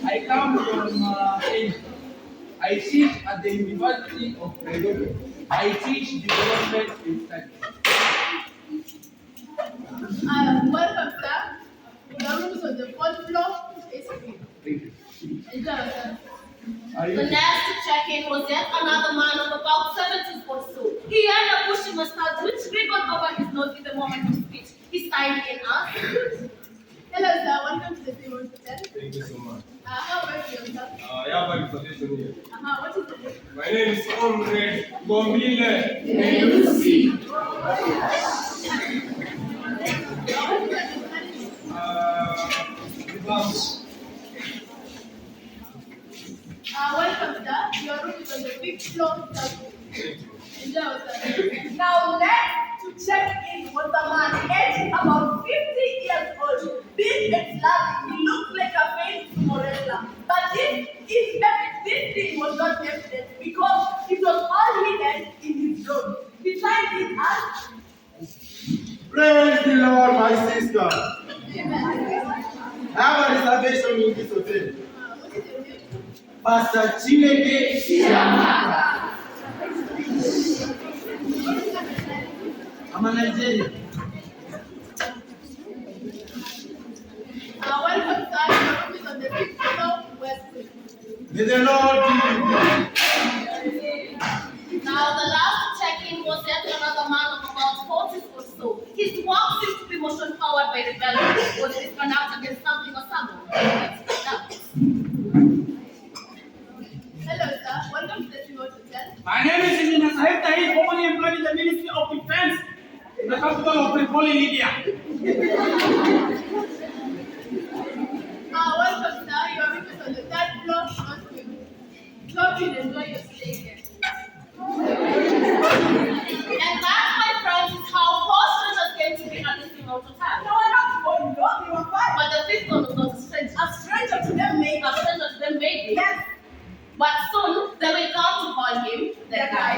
I come from Kenya. I teach at the University of Nairobi. I teach development in studies. Welcome, sir. The rooms on the fourth floor is free. Thank you. Enjoy yourself. The next to check in was yet another man of about 70s or so. He had a bushy mustache which wriggled over his nose in the moment of speech. He signed in us. Hello, sir. Welcome to the Female Hotel. Thank you so much. How about yourself? Yeah, but it's a here. What is the name? My name is Comrade Gombile. Welcome, sir. Your room is on the fifth floor. Thank you. Enjoy yourself. Now, next to check in was a man aged about 50 years old. Big and slabby, he looked like a famous Marital. But this thing was not evident because it was all hidden in his room. He tried it as Praise the Lord, my sister. I have a reservation in this hotel. what is your name? Pastor Chineke Chiamaka. I'm a Nigerian. Welcome, sir. Your room is on the fifth floor, west. May the Lord be with Now the last check-in was yet another man of about 40s or so. His walk seemed to be motion powered by rebellion. Was this pronounced against something or someone? Hello, sir. Welcome to the Female Hotel. My name is Engineer Sahib Tahir, formerly employed in the Ministry of Defense in the capital of Tripoli, Libya. Welcome, sir. Your room is on the third floor, north wing. Come in and enjoy your stay here. And that, my friends, is how four strangers came to be at this remote hotel. No, I'm not going. No, you are fine. But the fifth one was not a stranger. A stranger to them, maybe. A stranger to them, maybe. Yes, But soon they will come to call him the guy.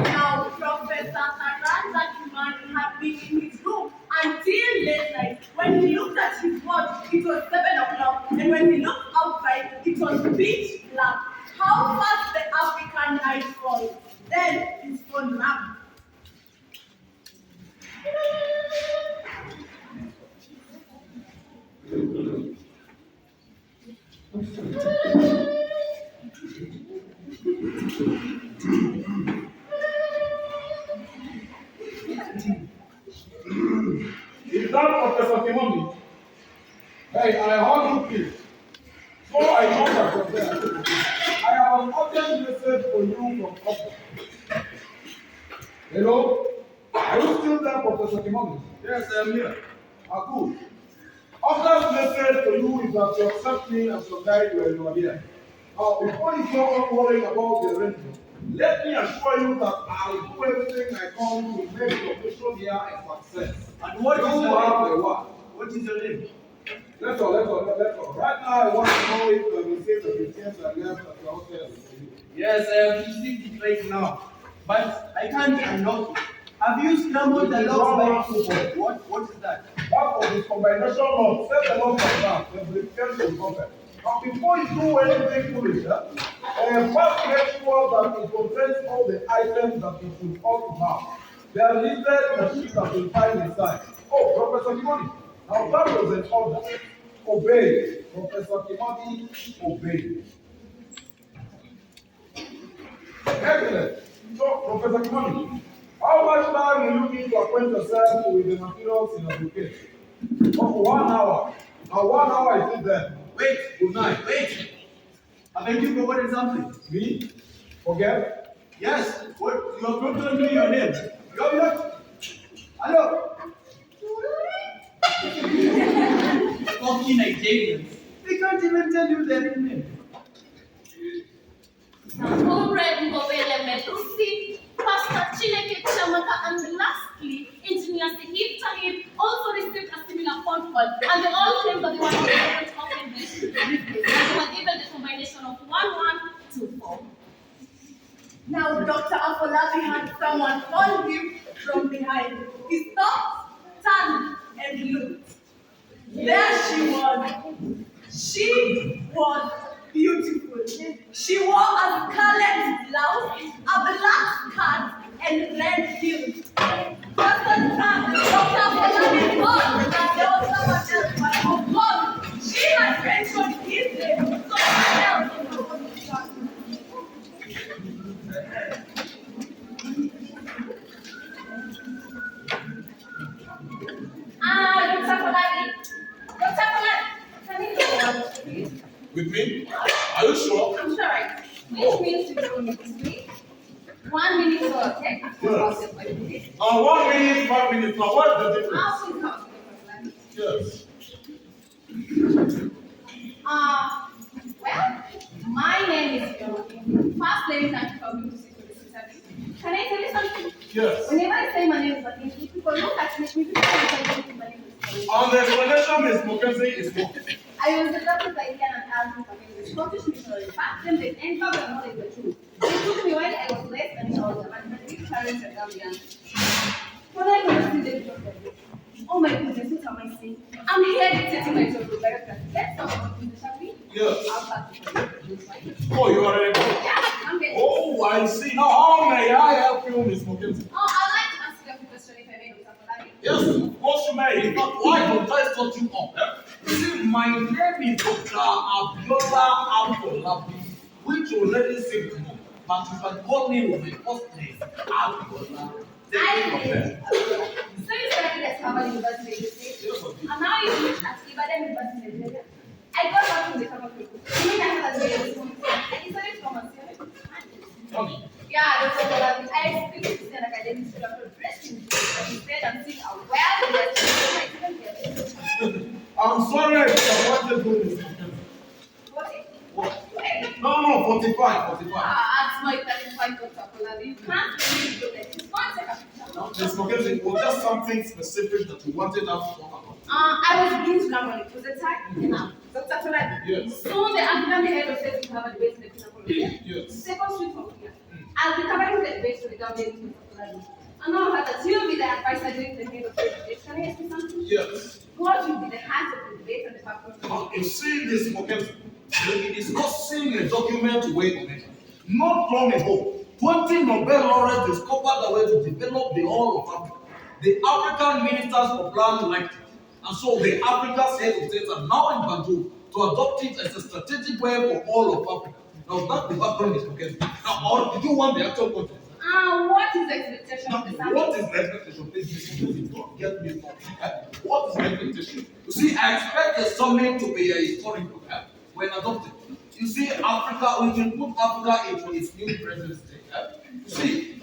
Now, Professor Karanja Kimani had been in his room until late night. When he looked at his watch, it was 7 o'clock. And when he looked outside, it was pitch black. How fast the African night falls. Then his phone rang. Is that Professor Kimani? Hey, I heard you please. So I know that you're there. I have an urgent message for you from office. Hello? Are you still there, Professor Kimani? Yes, I'm here. Good. Officer's message to you is that you accept me as your guide when you are here. Now, before you go on worrying about the arrangement, let me assure you that I'll do everything I can to make your mission here a success. And what is You your have name? the what? What is your name? Let's go. Right now, I want to know if you received the details I left at your hotel. Yes, I have received it right now. But I can't unlock it. Have you scrambled the locks by keyboard? What is that? That was the combination lock. Set the lock like that. The briefcase will open. Now, before you do anything foolish, first make sure that it contains all the items that you should ought to have. They are listed in the sheet that you'll find inside. Oh, Professor Kimani. Now that was an order. Obey. Professor Kimani, obey. Excellent. So, Professor Kimani, how much time will you need to acquaint yourself with the materials in your bouquet? Oh, 1 hour. Now 1 hour is it there? Wait. Good night. Wait. Haven't you forgotten something? Me? Forget? Yes. What? You have not told me your name. You have not. Hello. Fucking Nigerians. They can't even tell you their real name. Comrade Ngobele Metusi, Pastor Chineke Chamaka, and lastly, Engineer Sahib Tahir also received a similar phone call, and they all claimed that they were not able to open this briefcase, and they were given the combination of 1124. Now, Dr. Afolabi had someone call him from behind. He stopped, turned, and looked. There she was. She was beautiful. She wore a scarlet blouse, a black skirt, and red heels. Dr. Polani thought that there was someone else, but of course, she had mentioned his name, someone else in her position. Dr. Polani. Dr. Polani, can you go on, please? With me? Are you sure? I'm sure, right? Which means you will meet me. 1 minute for a text. Yes. 5 minutes. 1 minute, 5 minutes. Now, what's the difference? I'll soon come to Yes. well, my name is Yoni. First name can come to see to the sister. Can I tell you something? Yes. Whenever I say my name is Batin, people look at me, people think my name is Batin. On the explanation, Ms. Mokese is what? I was adopted by Indian and African family. Scottish missionary. Back then, they entered the knowledge the truth. It took me while I was less than a child, but my three parents are Gambian. When I got to see the picture of this, oh my goodness, what am I saying? I'm here dictating my children. Let's talk about this, shall we? Yes. I'll start with you. Oh, you are ready? Yeah, I'm ready. Oh, I see. Now, how may I help you, Ms. Mokese? Oh, I'd like to ask you a question if I may, Dr. Polani. Yes, of course you may. But why don't I start you up? You see, my name is Dr. Abiola Abolabi, which you already said to know. But you can call me with my first name, Abiola. So you studied at Harvard University, you say? Yes, I did. And now you teach at Ibadan University, Nigeria. I got back from the Harvard people. You mean I had a very small I decided to come and see Funny. Yeah, Dr. Polani, I expected to see an academic student for dressing, but instead I'm seeing a well-dressed student. I'm sorry I disappointed you, Ms. Mokese. What? Wait. No, 45. That's my 35, Dr. Polani. You can't really do that. Just one second. Now, Ms. Mokese, it was just something specific that you wanted us to talk about. I was beginning to grammar. Was the time? Enough. Dr. Polani. Yes. Soon the African head of state will have a debate in the Kingdom. Yes. Second street from here. I'll be covering the debate for the government. And now that you'll be the advisor during the head of state debate. Can I ask you something? Yes. What will be the heart of the debate and the background? Now, you see this, Mokese, we'll be discussing a document way on it. Not long ago, 20 Nobel laureates discovered a way to develop the whole of Africa. The African ministers for plan liked it. And so the Africa's head of state are now in Banjul to adopt it as a strategic way for all of Africa. Now that's the background is Mokese. Now, or did you want the actual content? What is the expectation Now, of the summit? what is the expectation? Please, don't get me wrong. What is the expectation? You see, I expect the summit to be a historical when adopted. You see, Africa, we can put Africa into its new present state. You see,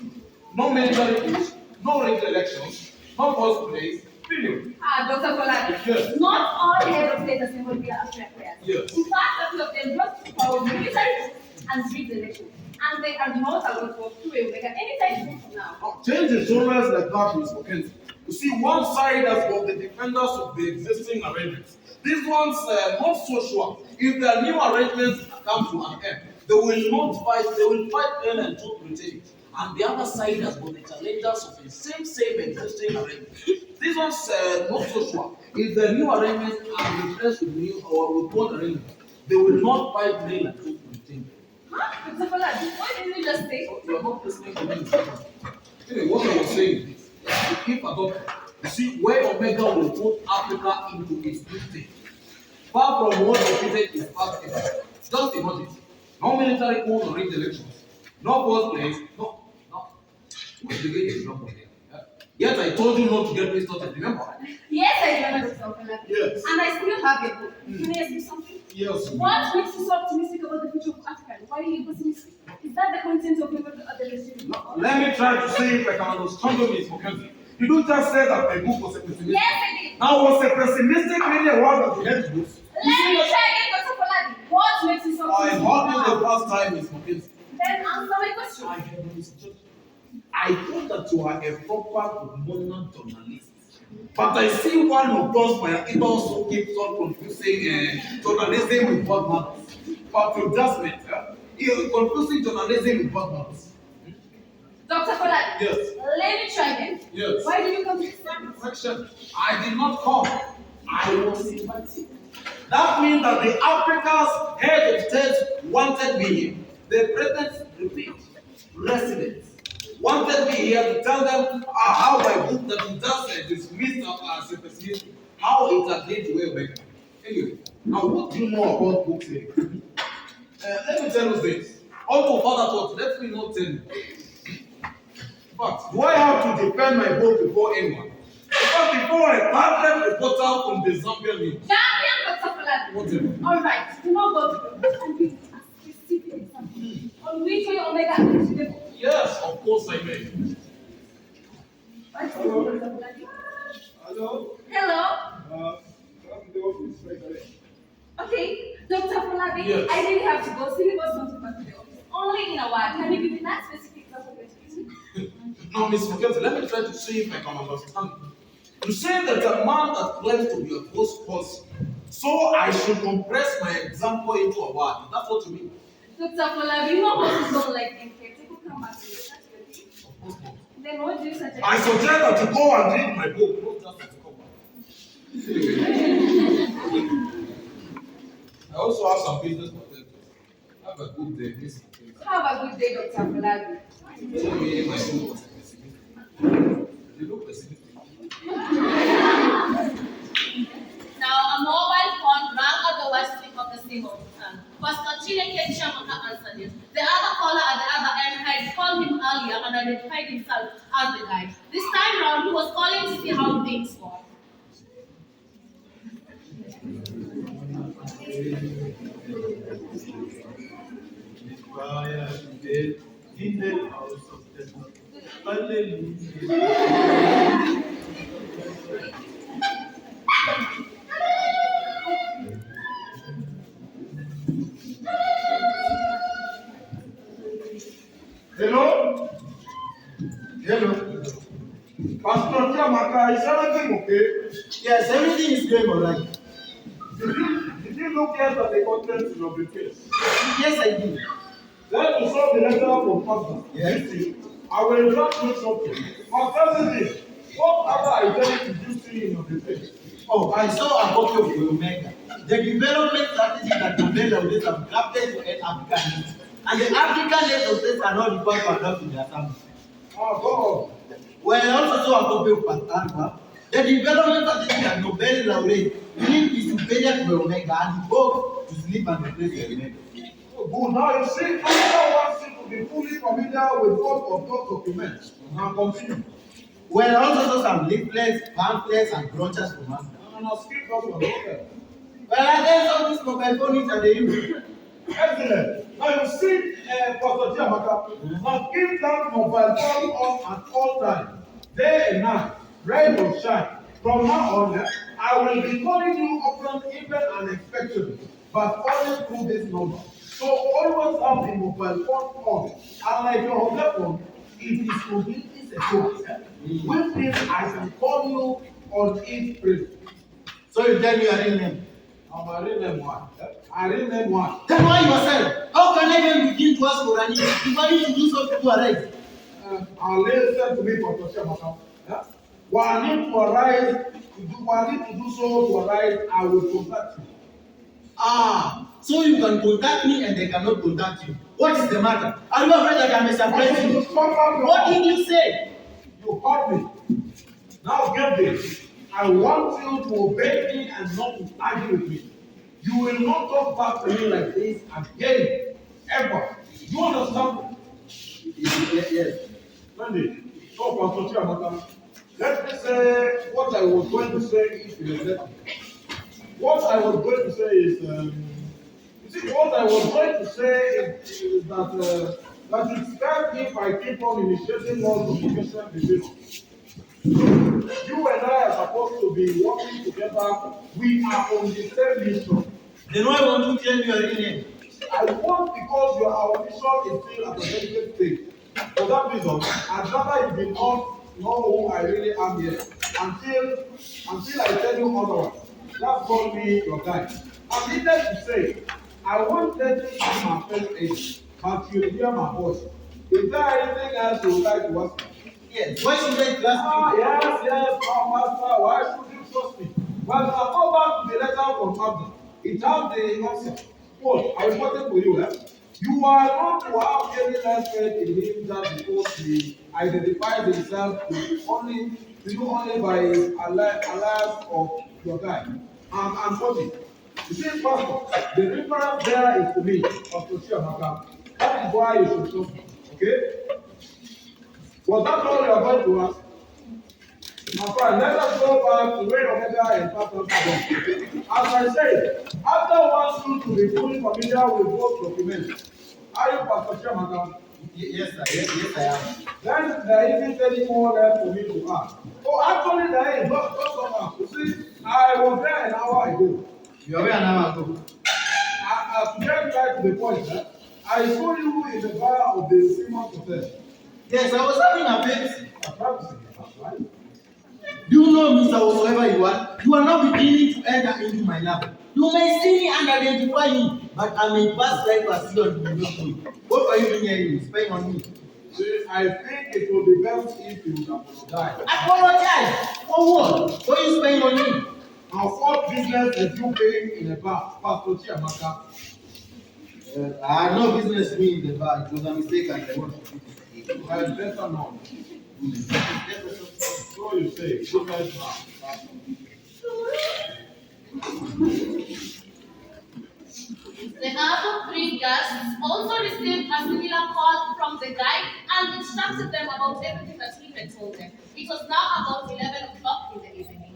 no military push, no regular elections, no first place, period. Dr. Polani. Yes. Not all head of state assembly will African players. Yes. In fact, a few of them brought to power military and rigged elections. And they are not allowed to walk through a wigger anytime soon from now. Now, change the genres like that is for Kenzie. You see, one side has got the defenders of the existing arrangements. These ones not so sure. If the new arrangements come to an end, they will not fight, they will fight in and to retain it. And the other side has got the challengers of the same existing arrangements. These ones not so sure. If the new arrangements are replaced with new or with old arrangements, they will not fight in and to retain it. Huh? Dr. Polani, what did you just say? You are not listening to me. Anyway, what I was saying is, if adopted, you see where Omega will put Africa into its new state. Far from what defeated is past Africa. Just imagine. No military coup or rigged elections. No first place. No. Who's the game is not for them? Yet I told you not to get me started, remember? Yes, I remember Dr. Polani. Yes. And I still have a book. Can I ask you something? Yes. What makes you so optimistic about the future of Africa? Why are you pessimistic? Is that the content of your other lecture? Let me try to see if I can understand you, Ms. Mokese. You don't just say that my book was a pessimistic. Yes, I did. Now, was a pessimistic really a word that you had to use? Let me try again, Dr. Polani. What makes you so I optimistic? heard you the now? first time, Ms. Mokese. Then answer my question. I heard you, Mr. Judge. I thought that you are a proper modern journalist. But I see one of those my editors who keeps on confusing journalism with what matters. But you just meant, you're confusing journalism with what matters. Dr. Polani. Yes. Let me try again. Yes. Why did you come to this time? Correction. I did not come. I was invited. That means that the Africa's head of state wanted me here. The president residents wanted me here to tell them how my book that he just dismissed as a pessimist, how it has led to well better. Anyway, now what do you know about books here? Let me tell you this. Also, further thought, let me not tell you. But do I have to defend my book before anyone? Because before a public reporter from the Zambian news. Zambian, Dr. Falabi. Whatever. All right, do not go to the book and give a specific example on which way omega is the book. Yes, of course I may. Right, Hello. Dr. Falabi. Hello. Hello. Come to the office right away. Okay, Dr. Falabi, Yes. I really have to go. Silly was not to come to the office. Only in a while. Can you give me that specific example? Now, Miss Mokete, let me try to see if I can understand. You say that a man that claims to be a ghost person, so I should compress my example into a word. That's what you mean? Dr. Falabi, you know what is don't like in here. People come back to you. That's your thing. Of course not. Then what do you suggest? I suggest that you go and read my book, not just to come back. I also have some business potential. Have a good day, Miss Mokete. Have a good day, Dr. Falabi. Tell me if my book was pessimistic. You look pessimistic. Now, a mobile phone rang at the west wing of the same hotel. Pastor Chineke Chiamaka answered it. The other caller at the other end had called him earlier and identified himself as the guy. This time round, he was calling to see how things were. In the house of the Hallelujah. Hello? Hello? Pastor Chiamaka, is everything okay? Yes, everything is going all right. Did you look at the contents of the case? Yes, I did. Then to solve the letter from Pastor. Yes. I will draft you something. Concerning what other identity did you see in the case? Oh, I saw a copy of the Omega. The development strategy that Omega will have crafted to end African needs. And the African heads of states are not required to adopt in their assembly. Ah, God. Well, I also saw a copy of Pastor. The development strategy that Nobel laureate linked his superior to the Omega and he spoke to sleep and replace the Omega. Oh, good. Now you see, Africa wants you to be fully familiar with all of those documents. Now continue. Well, I also saw some leaflets, pamphlets, and brochures from us. Now skip those ones. Okay. Well, I then saw this mobile phone which they use. Excellent. Now you see, Pastor Chiamaka, now keep that mobile phone on at all times, day and night, rain or shine. From now on, I will be calling you often, even unexpectedly, but always through this number. So always have the mobile phone on. And like your hotel phone, it is completely secure. Which means I can call you on it free. So you tell me your real name. I read them one. I read them one. Tell me yourself. How can I even begin to ask for an if I need to do so to arise? And listen to me, Pastor Chiamaka. When I need to arise, when I need to do so to arise, I will contact you. Ah, so you can contact me and they cannot contact you. What is the matter? Are you afraid that I may surprise you? What did you say? You heard me. Now get this. I want you to obey me and not to argue with me. You will not talk back to me like this again, ever. You understand? Yes. Monday. So, Pastor Chiamaka, let me say what I was going to say if you let me. What I was going to say is, you see, what I was going to say is that it's best if I keep on initiating more communication between us. You and I are supposed to be working together. We are on the same mission. Then why won't you tell me your real name? I want because our mission is still at a delicate stage. For that reason, I'd rather you did not know who I really am here until I tell you otherwise. Just call me your guy. And needless to say, I won't let you be my first agent, but you'll hear my voice. Is there anything else you would like to ask me? Yes. Why should I trust you? Yes, Master. Why should you trust me? Well, I'll go back to the letter from Abner. It has the answer. Paul, I reported for you. You are not to have any less faith in him just because he identifies himself to you only by his alliance of your guy. I'm quoting. You see, Pastor, the reference there is to me, Pastor Chiamaka. That is why you should trust me. Okay? Was that all you are going to ask? My friend, let us go back to where Omega and Pastor Chiamaka. As I said, after wants you to be fully familiar with both documents. Are you Pastor Chiamaka? Yes, sir. Yes, I am. Then there isn't any more left for me to ask. Oh, actually, there is not so much. You see, I was there an hour ago. You are where an hour ago. To get right to the point, I saw you in the bar of the Simon Hotel. Yes, I was having a Pepsi. I'm practicing, right? Do you know, Mr. Whatsoever you are now beginning to enter into my lab. You may see me and identify me, but I'm a bus driver still and you will not know. What are you doing here? You spying on me? See, I think it will be best if you would apologize. Apologize? For what? What are you spying on me? Now, what business is you paying in a bar, Pastor Chiamaka? I had no business being in the bar. It was a mistake and I want to fix it. Well, better not. So you say, good night now. The other three guests also received a similar call from the guide and instructed them about everything that he had told them. It was now about 11 o'clock in the evening.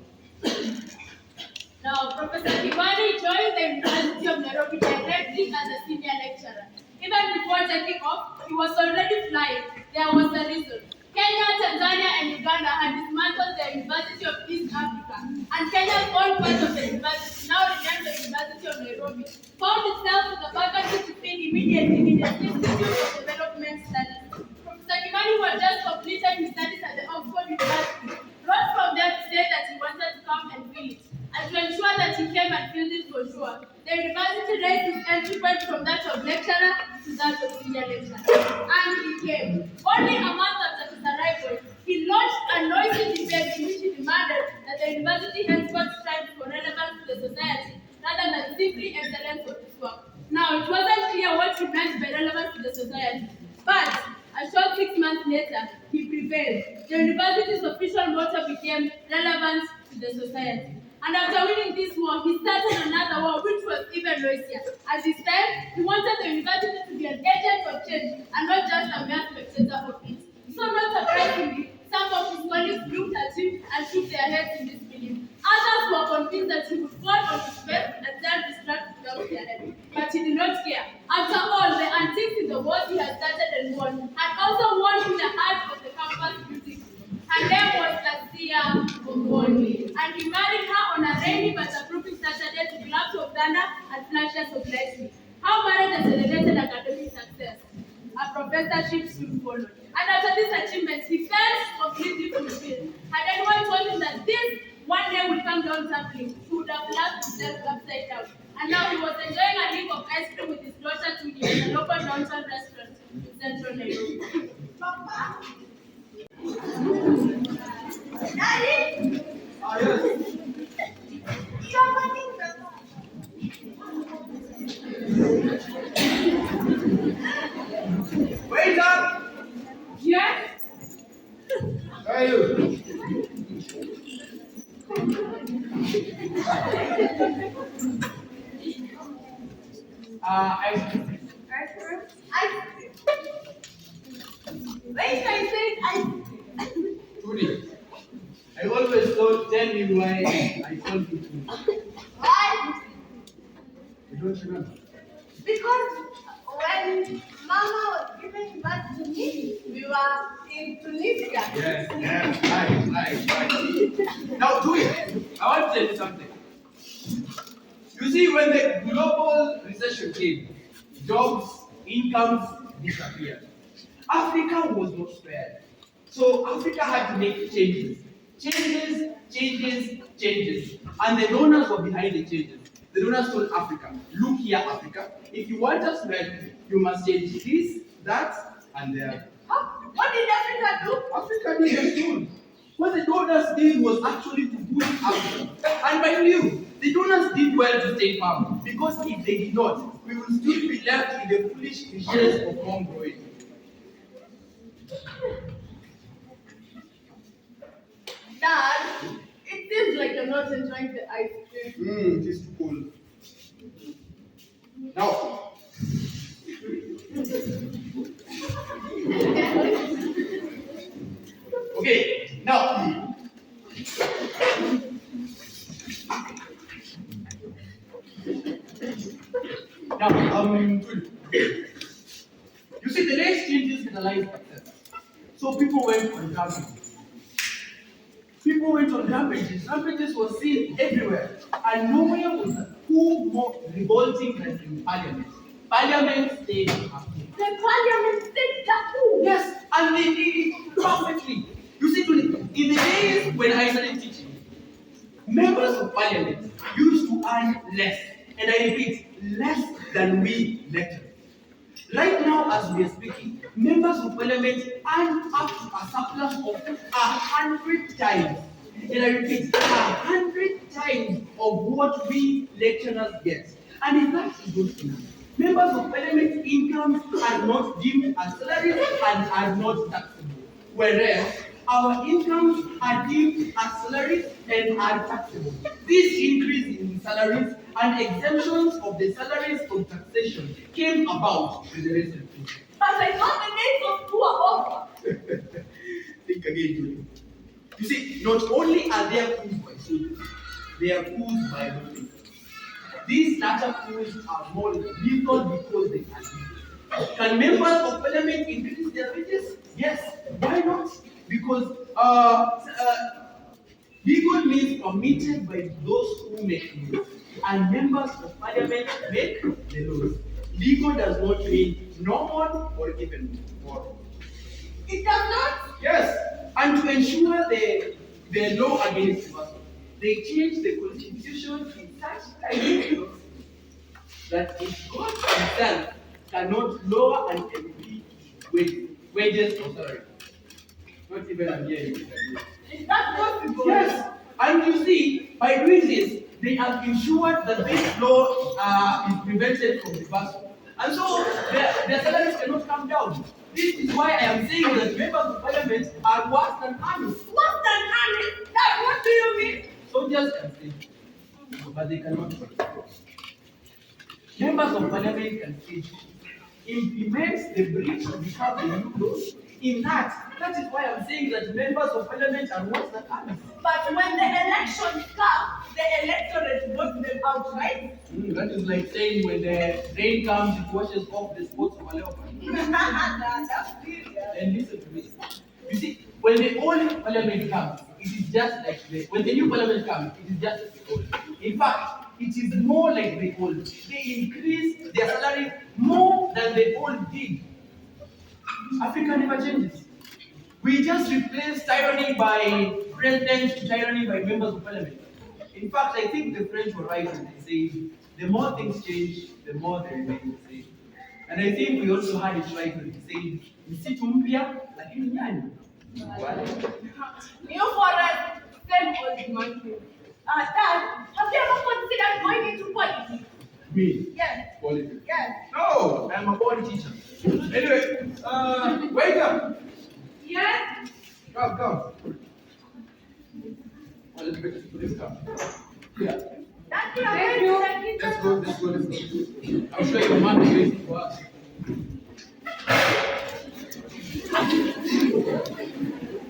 Now, Professor Kimani joined the University of Nairobi directly as a senior lecturer. Even before taking off, he was already flying. There was a reason. Kenya, Tanzania, and Uganda had dismantled the University of East Africa, and Kenya's own part of the university, now renamed the University of Nairobi, found itself with a vacancy to fill immediately in the Institute of Development Studies. Professor Kimani, who had just completed his studies at the Oxford University, wrote from there to say that he wanted to come and fill it. And to ensure that he came and filled it for sure, the university raised his entry point from that of lecturer to that of senior lecturer. And he came. Only a month after his arrival, he launched a noisy debate in which he demanded that the university henceforth strive for relevance to the society rather than simply excellence of its work. Now, it wasn't clear what he meant by relevance to the society, but a short 6 months later, he prevailed. The university's official motto became relevance to the society. And after winning this war, he started another war which was even noisier. As he said, he wanted the university to be an agent of change and not just a mere spectator of it. So not surprisingly, some of his colleagues looked at him and shook their heads in disbelief. Others were convinced that he would fall on his face and self-destruct without their help. But he did not care. After all, the antiques in the wars he had started and won had also won in the heart of the campus beauty. Her name was Lasia Ogoni, and he married her on a rainy but approving Saturday to claps of thunder and flashes of lightning. How marriage and celebrated academic success. A professorship soon followed. And after this achievement, he felt completely fulfilled. Had anyone told him that this one day would come down tumbling, he would have laughed himself upside down. And now he was enjoying a leaf of ice cream with his daughter Tuni in a local downtown restaurant in central Nairobi. Papa? Daddy? Ah, yes. Wait up! Yes? Hey, you. Ice cream. Ice cream? Ice cream. Wait, I said ice cream. Trudy, I always thought, tell me why I told you to. Why? You don't remember? Because when Mama was giving birth to me, we were in Tunisia. Yes, right. Now do it. I want to tell you something. You see, when the global recession came, jobs, incomes disappeared. Africa was not spared. So Africa had to make changes. Changes. And the donors were behind the changes. The donors told Africa, look here, Africa, if you want us to help you, you must change this, that, and the other. Huh? What did Africa do? Africa did a tool. What the donors did was actually to good outcome. And by you, the donors did well to stay firm, because if they did not, we will still be left with the foolish cliches of home growing. Dad, it seems like you're not enjoying the ice cream. It is too cold. Now, okay, now, good. You see, the next changes in the life success. So people went on rampages. People went on rampages. Rampages were seen everywhere. And nowhere was a coup more revolting than in Parliament. Parliament stayed happy. The parliament said that too. Yes, and they did it perfectly. You see, in the days when I started teaching, members of parliament used to earn less, and I repeat, less than we lecturers. Right now, as we are speaking, members of parliament earn up to a surplus of 100 times. And I repeat, 100 times of what we lecturers get. And if that is good enough, members of parliament incomes are not deemed as salaries and are not taxable. Whereas our incomes are deemed as salaries and are taxable. This increase in salaries and exemptions of the salaries from taxation came about with the recent peace. But I thought the days of two are over. Think again, Julie. You see, not only are there coups by soldiers, they are coups by voting. These latter coups are more lethal because they are legal. Can members of parliament increase their wages? Yes. Why not? Because legal means permitted by those who make laws, and members of parliament make the laws. Legal does not mean normal or even moral. It does not. Yes, and to ensure the law against reversal, they changed the constitution in such a way that if God himself cannot lower an MP wages or salary. Not even I'm hearing it. Is that possible? Yes, and you see, by doing this, they have ensured that this law is prevented from reversal. And so their salaries cannot come down. This is why I am saying that members of parliament are worse than armies. Worse than army? Dad, what do you mean? Soldiers can stay, but they cannot. Members of parliament can stay. Implement the breach of the new laws. In that is why I'm saying that members of parliament are worse than armies. But when the elections come, the electorate votes them out, right? That is like saying when the rain comes, it washes off the spots of a leopard. That's serious. And listen to me. You see, when the old parliament comes, it is just like when the new parliament comes, it is just like the old. In fact, it is more like the old. They increase their salary more than the old did. Africa never changes. We just replace tyranny by presidents to tyranny by members of parliament. In fact, I think the French were right when they say the more things change, the more they remain the same. And I think we also had it right when they say msitu mpya lakini nyani. New forest, same old monkey. Dad, have you ever considered going into politics? Me? Yes. Politics? Yes. No, I'm a body teacher. Anyway, wake up. Yes. Come. Oh, let's come. Yeah. Thank you. Let's go. I'm sure your mom is waiting for us.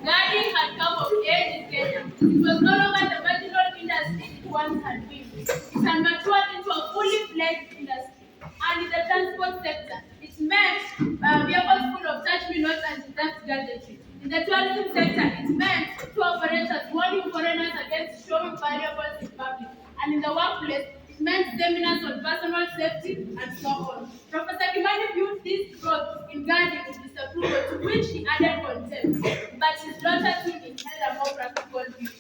Guarding had come of age in Kenya. It was no longer the marginal industry it once had been. It had matured into a fully fledged industry. And in the transport sector, it meant vehicles full of touch-me-nots and theft gadgetry. In the tourism sector, it meant tour operators warning foreigners against showing valuables in public. And in the workplace, it meant seminars on personal safety and so on. Professor Kimani viewed this growth in guarding with disapproval, to which he added contempt. But his daughter too held a more practical view.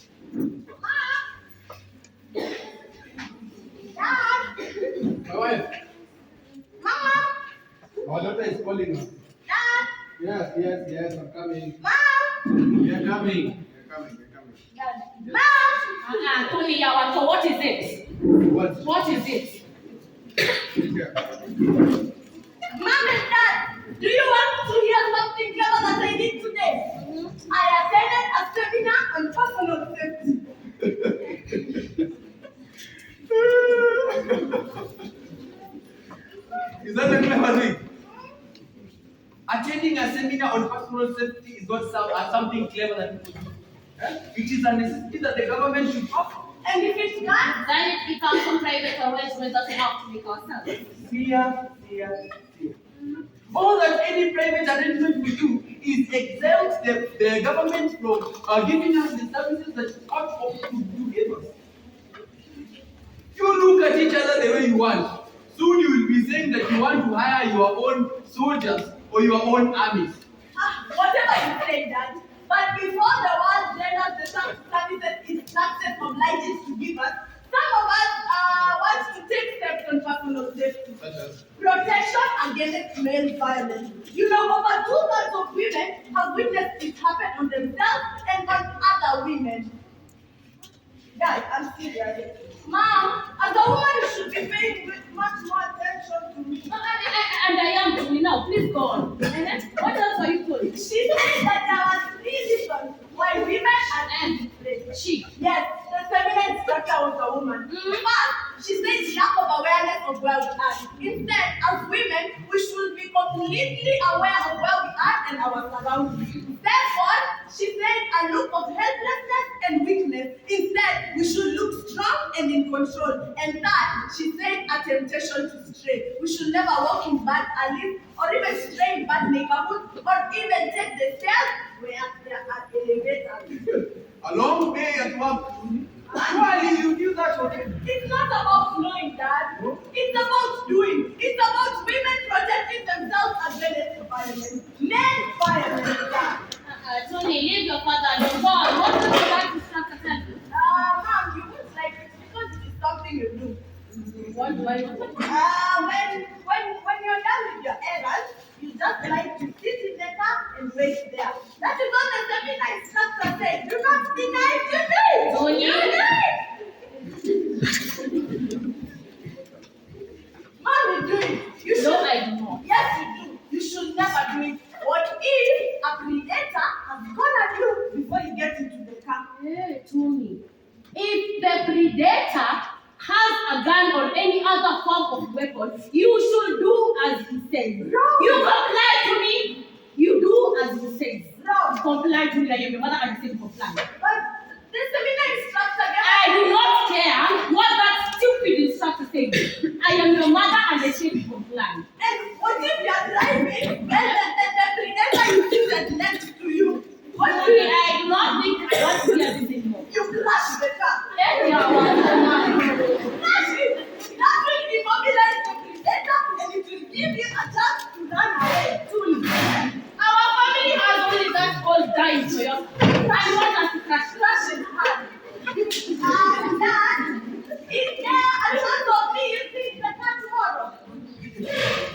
Dad. My wife. Mama. Our daughter is calling us. Dad. Yes, I'm coming. Mom. We're coming. Dad. Mom. Tony Yawato, what is it? What? What is it? Mom and Dad, do you want to hear something clever that I did today? I attended a seminar on personal safety. Is that a clever thing? Attending a seminar on personal safety is not something clever that people do. It is a necessity that the government should offer. And if it's not, Then it becomes a private arrangement that we have to make ourselves. Fear. All that any private arrangement will do is exempt the government from giving us the services that it ought to give us. You look at each other the way you want. Soon you will be saying that you want to hire your own soldiers or your own armies. whatever you say, Dad. But before the world renders the services its taxes obliges to give us, some of us want to take steps on personal safety. Protection against male violence. You know, over 2/3 of women have witnessed it happen on themselves and on other women. Guys, I'm serious. Mom, as a woman, you should be paying much more attention to me. And I am to me now. Please go on. What else are you told? She said that there were 3 reasons why women are enslaved. She. Yes, the seminar instructor was a woman. But she said lack of awareness of where we are. Instead, as women, we should be completely aware of where we are and our surroundings. Therefore, she said a look of helplessness and weakness. Instead, we should look strong and in control. And that, she said, a temptation to stray. We should never walk in bad alleys or even stray in bad neighborhoods or even take the stairs where there are elevators. A long day at work. Surely you do that already. It's not about knowing, Dad. It's about doing. It's about women protecting themselves against violence. Men violence, Dad. Tony, leave your father alone. Go on. What does that instructor tell you? Mom, you won't like it because it is something you do. What do I do? When you're done with your errands, you just like to sit in the car and wait there. That is what the seminar instructor said. Do not deny it, you do it. Tony. You do it. Mom, you do it. You No, should. I do not. Yes, you do. You should never do it. What if a predator has gone at you before you get into the car? Hey, Tony. If the predator has a gun or any other form of weapon, you should do as he says. No. You comply to me. You do as he says. No. Comply to me. I am your mother and I say comply. But the seminar instructor I do not care what that stupid instructor says. I am your mother and I say comply. And what if you are driving and the predator you think that next to you? What Tony, if I do not think I want to hear this anymore. you crash the car? Let me have one. Crash it! That will immobilize the predator and it will give you a chance to run away. Tony, our family has only that old dying for you. I want us to crash. Crash it hard. Dad, is there a chance of me using the car tomorrow?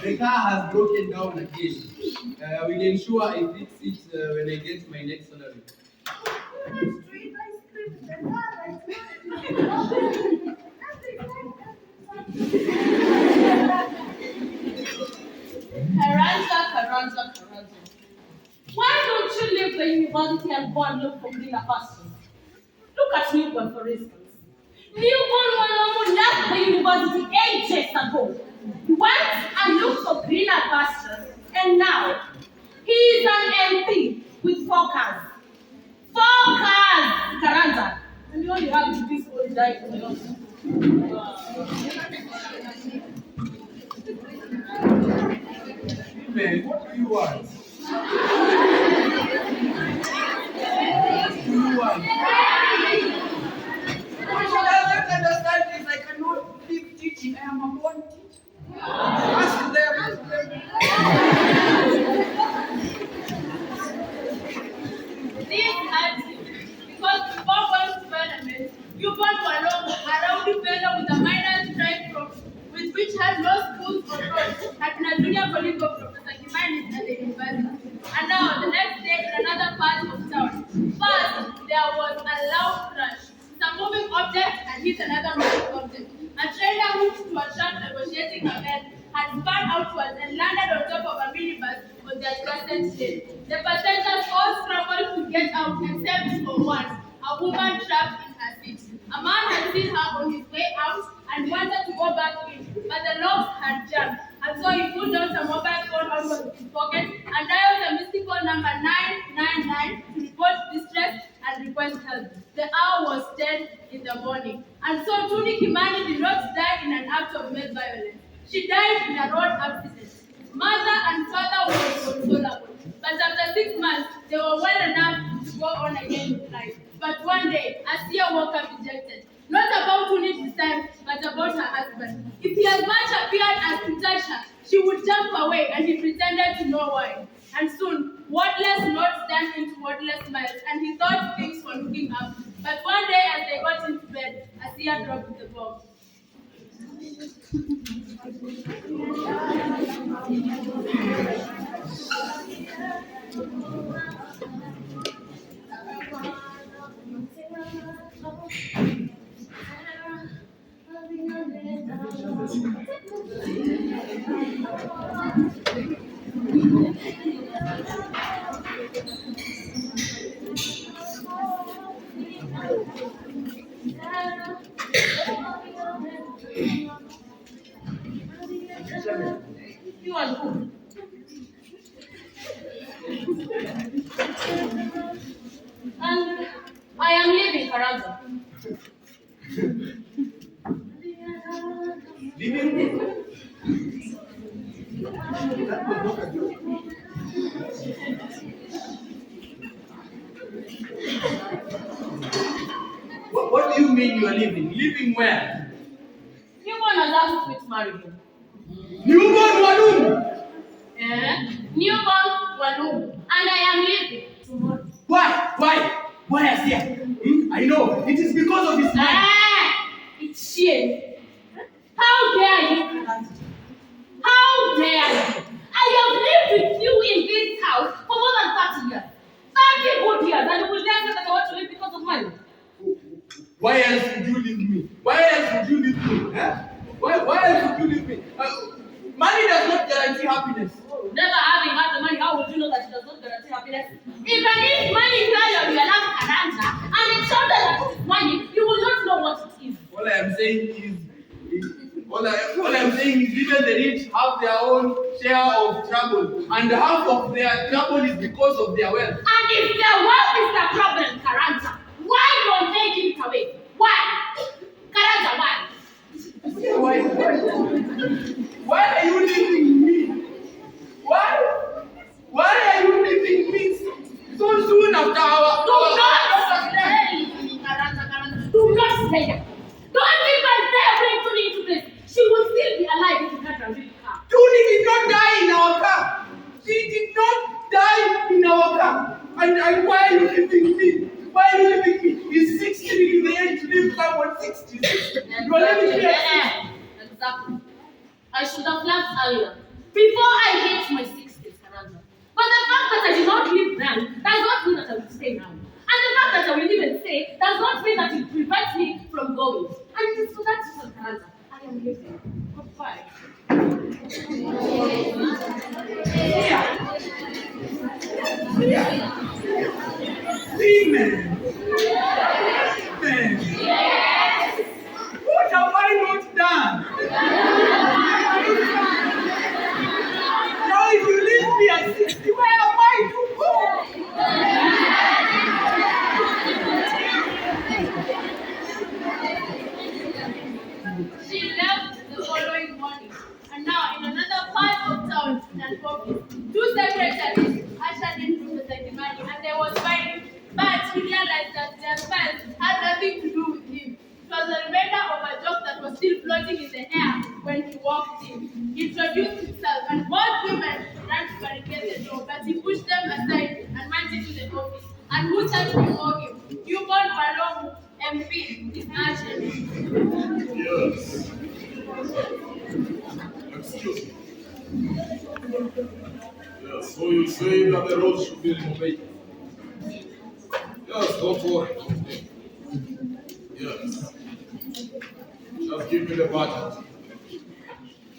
The car has broken down again. We'll ensure I fix it when I get my next salary. Street ice cream in the car right Carranza. Why don't you leave the university and go and look for greener pastures? Look at Newborn, for instance. Newborn left the university ages ago. He went and looked for greener pastures, and now he is an MP with 4 cars. 4 cars, Carranza. And you only have this old guy for us. Man, what do you want? What do you want? What you doesn't understand is I cannot keep teaching. I am a born teacher. Ask them. This hurts you because before going to parliament, you want to allow a rowdy fellow with a minor strike from with which has no schools or roads at Nadunia Colleague of Professor Kimani at the university. And now hit another moving object. A trainer moved to a truck negotiating a bed, had spun outwards and landed on top of a minibus on the adjacent lane. The passengers all scrambled to get out except for one, a woman trapped in her seat. A man had seen her on his way out and wanted to go back in, but the locks had jammed, and so he pulled out a mobile phone out of his pocket and dialed the mystical number 999 to report distress and request help. The hour was 10 in the morning, and so Tuni Kimani did not die in an act of male violence. She died in a road accident. Mother and father were consolable, but after 6 months, they were well enough to go on again with life. But one day, Asia woke up dejected. Not about Tuni this time, but about her husband. If he as much appeared as to touch her, she would jump away, and he pretended to know why. And soon, wordless notes turned into wordless smiles, and he thought things were looking up. But one day, as they got into bed, Asia dropped the bomb. You are good. And I am leaving Karanza. Leaving? What do you mean you are leaving? Leaving where? Newborn has asked me to marry him. Newborn Walum! Newborn Walum. And I am leaving tomorrow. Why? Why Asia? I know. It is because of his money. It's shame. How dare you, Karanza? How dare you? I have lived with you in this house for more than 30 years. 30 good years, and you will tell me that I want to leave because of money. Why else would you leave me? Why else would you leave me? Why else would you leave me? Money does not guarantee happiness. Never having had the money, how would you know that it does not guarantee happiness? Even if money fell on your lap, Karanza, and it showed that it is money, you will not know what it is. All I am saying is even the rich have their own share of trouble, and half of their trouble is because of their wealth. And if their wealth is the problem, Karanza, why don't they give it away? Why? Karanza, why? Why are you leaving me? Why are you leaving me so soon after our... Do not stay, Karanza. Do not stay there. Don't even dare bring Tuni into this. She will still be alive if you can't really car. Tuni did not die in our car. She did not die in our car. And why are you leaving me? Why are you leaving me? He's 60 in the end to leave someone 60. You are leaving me at 60. Exactly. I should have left earlier. Before I hit my 60s, Karanza. But the fact that I did not leave then does not mean that I will stay now. And the fact that I will even stay does not mean that it prevents me from going. And it is for that reason, Karanza, I am leaving. Goodbye. Man. Yes. What have I not done? Now if you leave me at 60, where am I to go? She left the following morning, and now in another part of town than office, two secretaries ushered in from the Sakimani, and there was fighting. But he realized that their spells had nothing to do with him. It was the remainder of a joke that was still floating in the air when he walked in. He introduced himself, and both women ran to barricade the door, but he pushed them aside and went into the office. And who sat before him? Newborn Balomu, MP, is urgent. Yes. Excuse me. Yes, so you say that the road should be renovated? Yes, don't worry. Yes. Just give me the budget.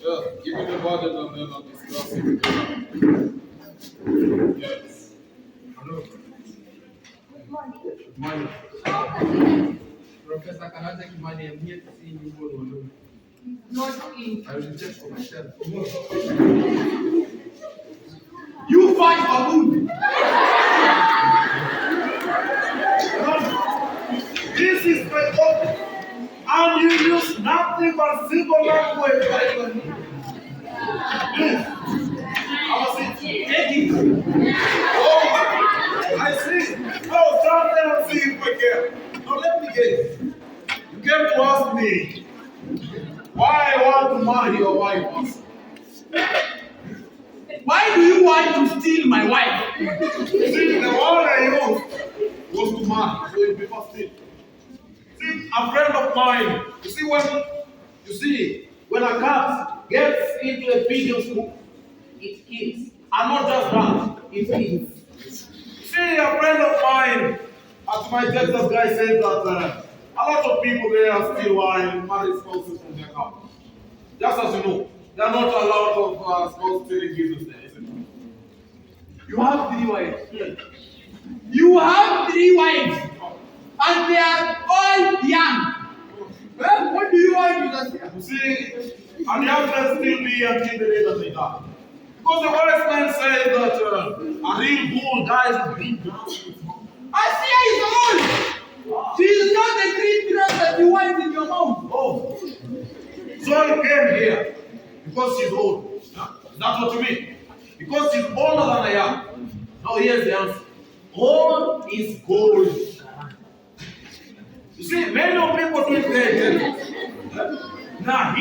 Just give me the budget and then I'll discuss it. Yes. Hello. Good morning. Good morning. How can we help? Professor Kanata Kimani, I'm here to see you all alone. Not in. I will check for myself. You fight for food. This is my office, and you use nothing but simple language. Please, I was it. Take it. Oh, I see. Oh, stand there and see if I can. Now let me guess. You came to ask me why I want to marry your wife. Why do you want to steal my wife? You see, the word I used was to marry, so it be first thing. See, a friend of mine, when a cat gets into a pigeon's coop, it kills. And not just that, it eats. See, a friend of mine at my Texas guy said that a lot of people there are still married spouses from their house. Just as you know, there are not a lot of spouse stealing business there, isn't it? You have 3 wives. You have 3 wives. And they are all young. Well, what do you want to just say? You see, and the others still be until the day that they die. Because the wise man says that a real bull dies with big guns. Asia is old. She is not the green grass that you want in your mouth. Oh, so you came here because she's old. Huh? Is that what you mean? Because she's older than I am. Now here's the answer. Old is gold. You see, many of people don't pay attention. Now,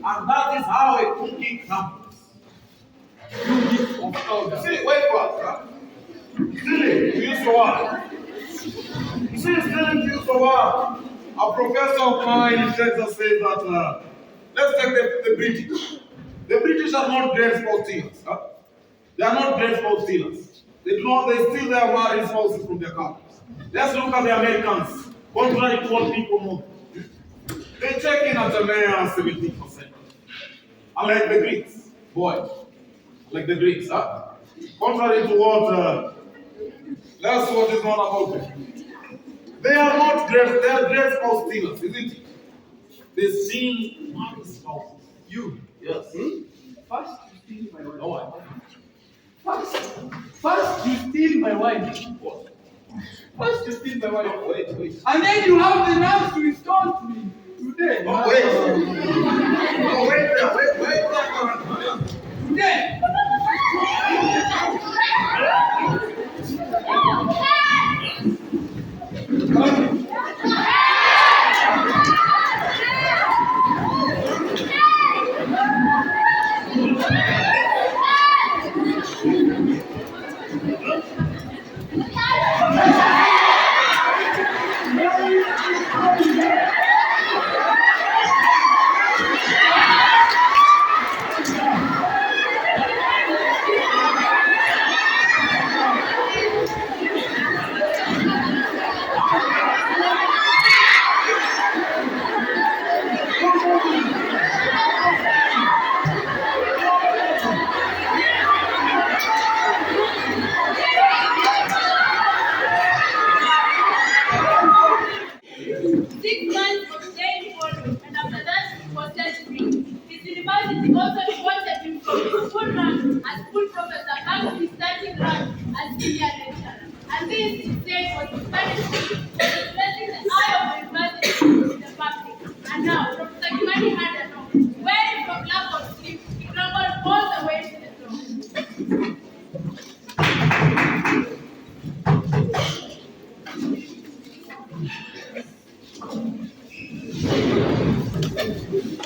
and that is how a cookie comes. See, wait first. Huh? Stealing, use your word. You see, stealing, use your word. A professor of mine in Texas said that, let's take the British. The British are not great spouse stealers. Huh? They are not great spouse stealers. They steal their married spouses from their countries. Let's look at the Americans, contrary to what people know. They check in at a mere 70%. Unlike the Greeks, like the Greeks, huh? Contrary to what, that's what is known about them. They are not great, they are great spouse stealers, isn't it? They steal married spouses. You. Yes. First, you steal my wife. First, you steal my wife. What? First, you steal my wife. Wait. And then you have the nerve to insult me today. Oh, wait. Wait. Today.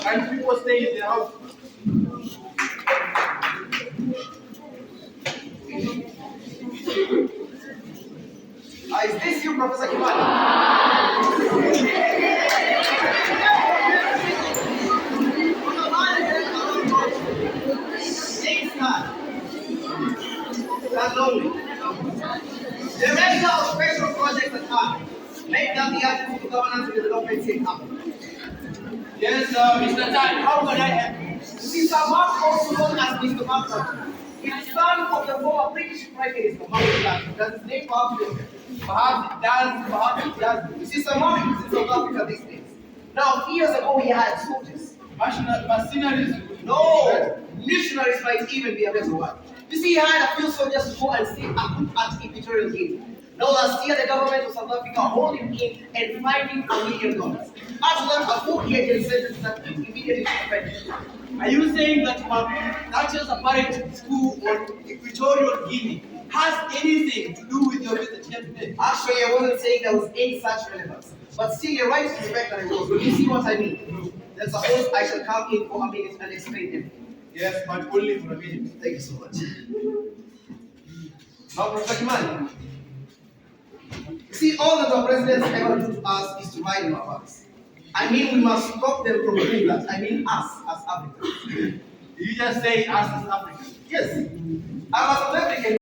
And people stay in their house. Is this you, Professor Kimani? That's lovely. The medical special project at hand. Make them the attitude to governance and development in company. Yes, Mr. Tan, how can I help you? Mr. Mark, also known as Mr. Marital, is the son of the former British Prime Minister, Marital. Does his name perhaps ring a bell? Perhaps it does, perhaps it doesn't. You see, Sir Mark is in South Africa these days. Now, years ago, he had soldiers. Mercenaries. No, missionaries might even be a better word. You see, he had a few soldiers to go and stay at Equatorial Guinea. Now, last year, the government of South Africa hauled him in and fined him $1 million. After that, a 4-year jail sentence that he immediately suspended. Are you saying that Nature's apparent school on Equatorial Guinea has anything to do with your visit here today? Actually, I wasn't saying there was any such relevance. But still, you're right to suspect that I was. But you see what I mean? Then suppose I shall come in for a minute and explain everything. Yes, but only for a minute. Thank you so much. Now, Professor Kimani, See, all that our presidents ever do to us is to ride on our backs. I mean, we must stop them from doing that. I mean, us as Africans. you just say us as Africans. Yes, I'm a South African.